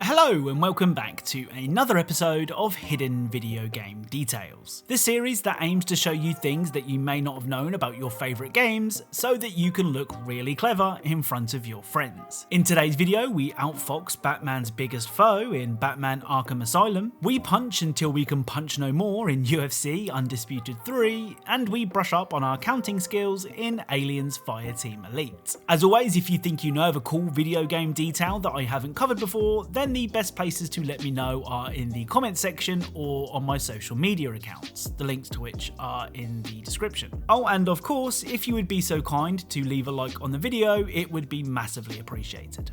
Hello and welcome back to another episode of Hidden Video Game Details, the series that aims to show you things that you may not have known about your favourite games so that you can look really clever in front of your friends. In today's video we outfox Batman's biggest foe in Batman Arkham Asylum, we punch until we can punch no more in UFC Undisputed 3, and we brush up on our counting skills in Aliens Fireteam Elite. As always, if you think you know of a cool video game detail that I haven't covered before, then the best places to let me know are in the comment section or on my social media accounts, the links to which are in the description. Oh, and of course, if you would be so kind to leave a like on the video, it would be massively appreciated.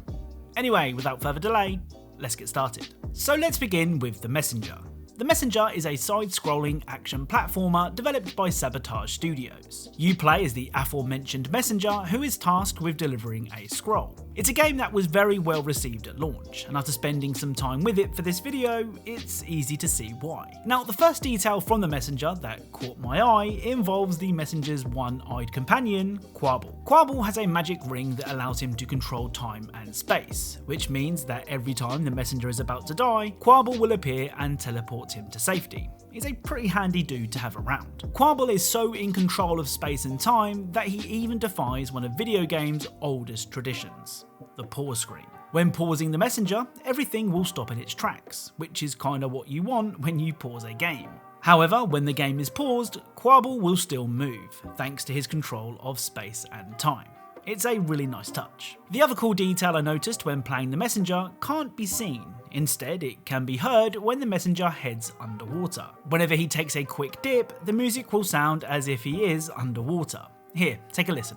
Anyway, without further delay, let's get started. So let's begin with The Messenger. The Messenger is a side-scrolling action platformer developed by Sabotage Studios. You play as the aforementioned messenger who is tasked with delivering a scroll. It's a game that was very well received at launch, and after spending some time with it for this video, it's easy to see why. Now, the first detail from the messenger that caught my eye involves the messenger's one-eyed companion, Quabble. Quabble has a magic ring that allows him to control time and space, which means that every time the messenger is about to die, Quabble will appear and teleport him to safety. He's a pretty handy dude to have around. Quabble is so in control of space and time that he even defies one of video games' oldest traditions, the pause screen. When pausing the messenger, everything will stop in its tracks, which is kinda what you want when you pause a game. However, when the game is paused, Quabble will still move, thanks to his control of space and time. It's a really nice touch. The other cool detail I noticed when playing the messenger can't be seen. Instead, it can be heard when the messenger heads underwater. Whenever he takes a quick dip, the music will sound as if he is underwater. Here, take a listen.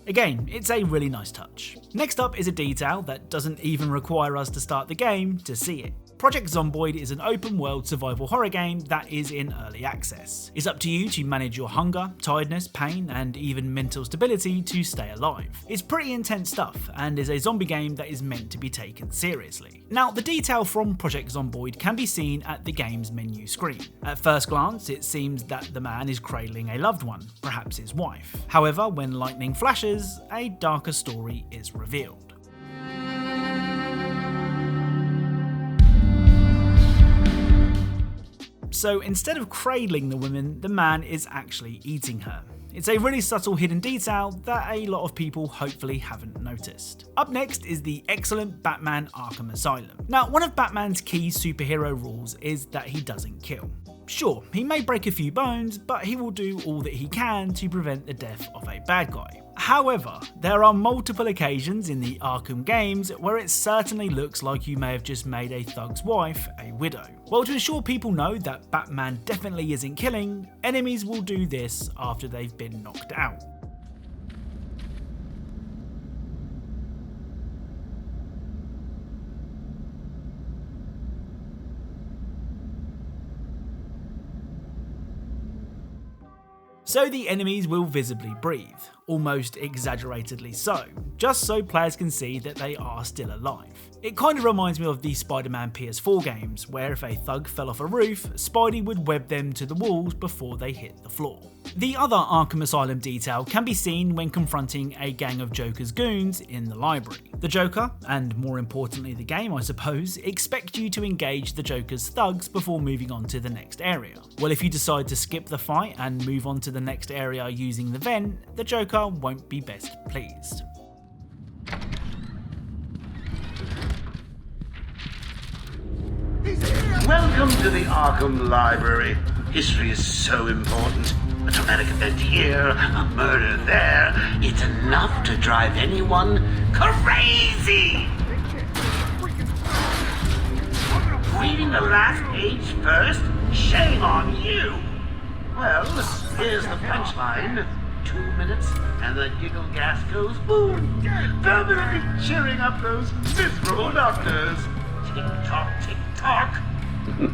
Again, it's a really nice touch. Next up is a detail that doesn't even require us to start the game to see it. Project ZOMBOID is an open-world survival horror game that is in early access. It's up to you to manage your hunger, tiredness, pain, and even mental stability to stay alive. It's pretty intense stuff, and is a zombie game that is meant to be taken seriously. Now, the detail from Project ZOMBOID can be seen at the game's menu screen. At first glance, it seems that the man is cradling a loved one, perhaps his wife. However, when lightning flashes, a darker story is revealed. So instead of cradling the woman, the man is actually eating her. It's a really subtle hidden detail that a lot of people hopefully haven't noticed. Up next is the excellent Batman Arkham Asylum. Now, one of Batman's key superhero rules is that he doesn't kill. Sure, he may break a few bones, but he will do all that he can to prevent the death of a bad guy. However, there are multiple occasions in the Arkham games where it certainly looks like you may have just made a thug's wife a widow. Well, to ensure people know that Batman definitely isn't killing, enemies will do this after they've been knocked out. So the enemies will visibly breathe, almost exaggeratedly so, just so players can see that they are still alive. It kind of reminds me of the Spider-Man PS4 games, where if a thug fell off a roof, Spidey would web them to the walls before they hit the floor. The other Arkham Asylum detail can be seen when confronting a gang of Joker's goons in the library. The Joker, and more importantly the game I suppose, expect you to engage the Joker's thugs before moving on to the next area. Well, if you decide to skip the fight and move on to the next area using the vent, the Joker won't be best pleased. Welcome to the Arkham Library. History is so important. A traumatic event here, a murder there. It's enough to drive anyone crazy! Reading the last page first? Shame on you! Well, here's the punchline. 2 minutes, and the giggle gas goes boom! Permanently cheering up those miserable doctors. Tick-tock, tick-tock. You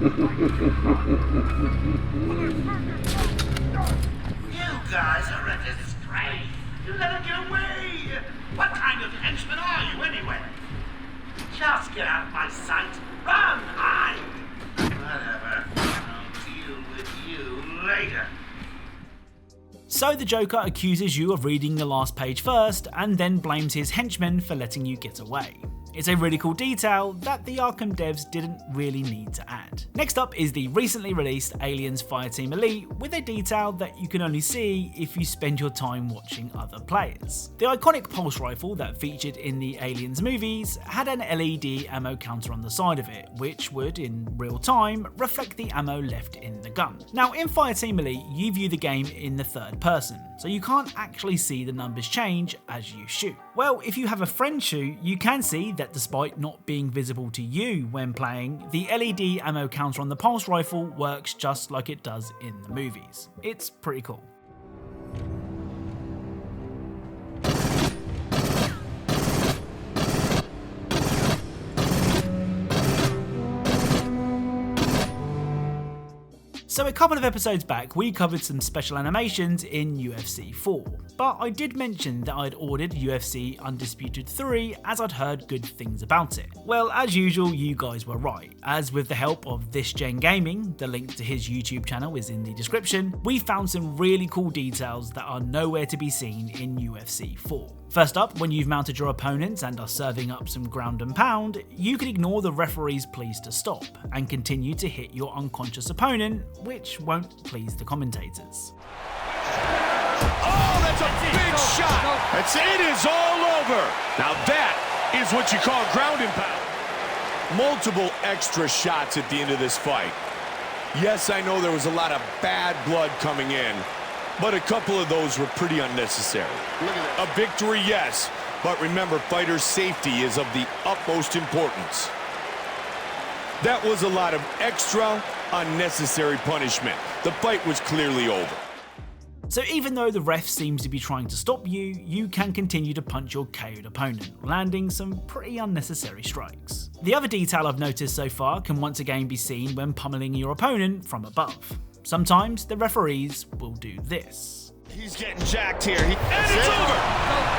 guys are a disgrace! You let him get away! What kind of henchman are you, anyway? Just get out of my sight! Run, hide! Whatever. So the Joker accuses you of reading the last page first and then blames his henchmen for letting you get away. It's a really cool detail that the Arkham devs didn't really need to add. Next up is the recently released Aliens Fireteam Elite, with a detail that you can only see if you spend your time watching other players. The iconic pulse rifle that featured in the Aliens movies had an LED ammo counter on the side of it, which would, in real time, reflect the ammo left in the gun. Now, in Fireteam Elite, you view the game in the third person, so you can't actually see the numbers change as you shoot. Well, if you have a friend shoot, you can see that despite not being visible to you when playing, the LED ammo counter on the pulse rifle works just like it does in the movies. It's pretty cool. So a couple of episodes back, we covered some special animations in UFC 4, but I did mention that I'd ordered UFC Undisputed 3 as I'd heard good things about it. Well, as usual, you guys were right, as with the help of This Gen Gaming, the link to his YouTube channel is in the description, we found some really cool details that are nowhere to be seen in UFC 4. First up, when you've mounted your opponents and are serving up some ground and pound, you can ignore the referee's pleas to stop and continue to hit your unconscious opponent, which won't please the commentators. Oh, that's a big shot! It is all over! Now that is what you call ground and pound. Multiple extra shots at the end of this fight. Yes, I know there was a lot of bad blood coming in, but a couple of those were pretty unnecessary. A victory, yes, but remember, fighters' safety is of the utmost importance. That was a lot of extra, unnecessary punishment. The fight was clearly over. So even though the ref seems to be trying to stop you, you can continue to punch your KO'd opponent, landing some pretty unnecessary strikes. The other detail I've noticed so far can once again be seen when pummeling your opponent from above. Sometimes the referees will do this. He's getting jacked here. And it's over!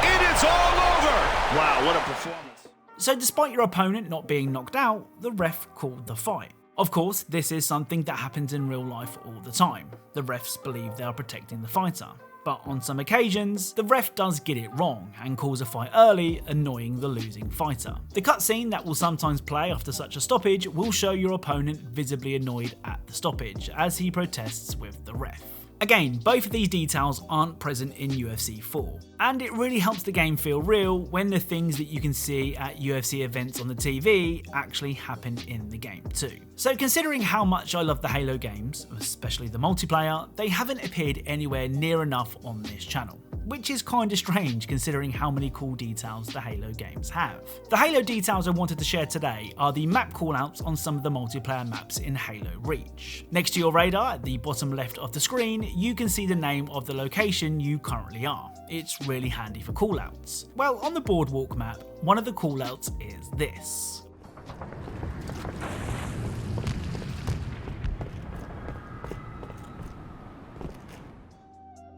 It is all over! Wow, what a performance. So despite your opponent not being knocked out, the ref called the fight. Of course, this is something that happens in real life all the time. The refs believe they are protecting the fighter. But on some occasions, the ref does get it wrong and calls a fight early, annoying the losing fighter. The cutscene that will sometimes play after such a stoppage will show your opponent visibly annoyed at the stoppage as he protests with the ref. Again, both of these details aren't present in UFC 4, and it really helps the game feel real when the things that you can see at UFC events on the TV actually happen in the game too. So considering how much I love the Halo games, especially the multiplayer, they haven't appeared anywhere near enough on this channel, which is kinda strange considering how many cool details the Halo games have. The Halo details I wanted to share today are the map callouts on some of the multiplayer maps in Halo Reach. Next to your radar at the bottom left of the screen, you can see the name of the location you currently are. It's really handy for callouts. Well, on the Boardwalk map, one of the callouts is this.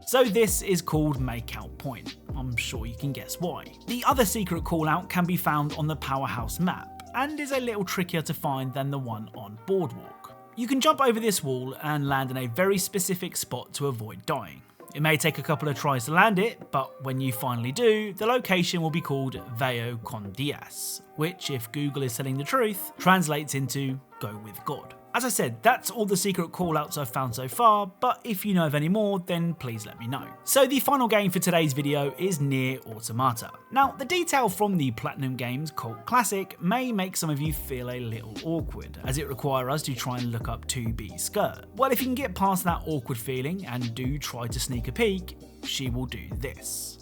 So this is called Makeout Point. I'm sure you can guess why. The other secret callout can be found on the Powerhouse map, and is a little trickier to find than the one on Boardwalk. You can jump over this wall and land in a very specific spot to avoid dying. It may take a couple of tries to land it, but when you finally do, the location will be called Veo con Dios, which, if Google is telling the truth, translates into Go with God. As I said, that's all the secret callouts I've found so far, but if you know of any more, then please let me know. So the final game for today's video is NIER Automata. Now, the detail from the Platinum Games cult classic may make some of you feel a little awkward, as it requires us to try and look up 2B's skirt. Well, if you can get past that awkward feeling and do try to sneak a peek, she will do this.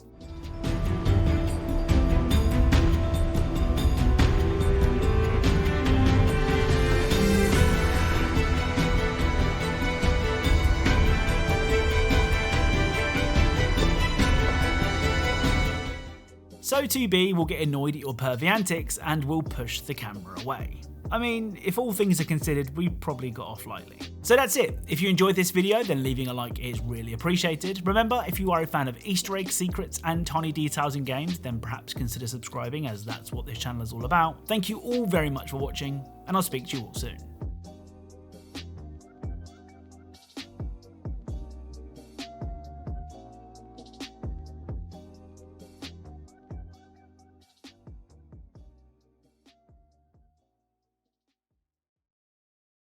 So 2B will get annoyed at your pervy antics and will push the camera away. I mean, if all things are considered, we probably got off lightly. So that's it. If you enjoyed this video, then leaving a like is really appreciated. Remember, if you are a fan of Easter eggs, secrets, and tiny details in games, then perhaps consider subscribing, as that's what this channel is all about. Thank you all very much for watching, and I'll speak to you all soon.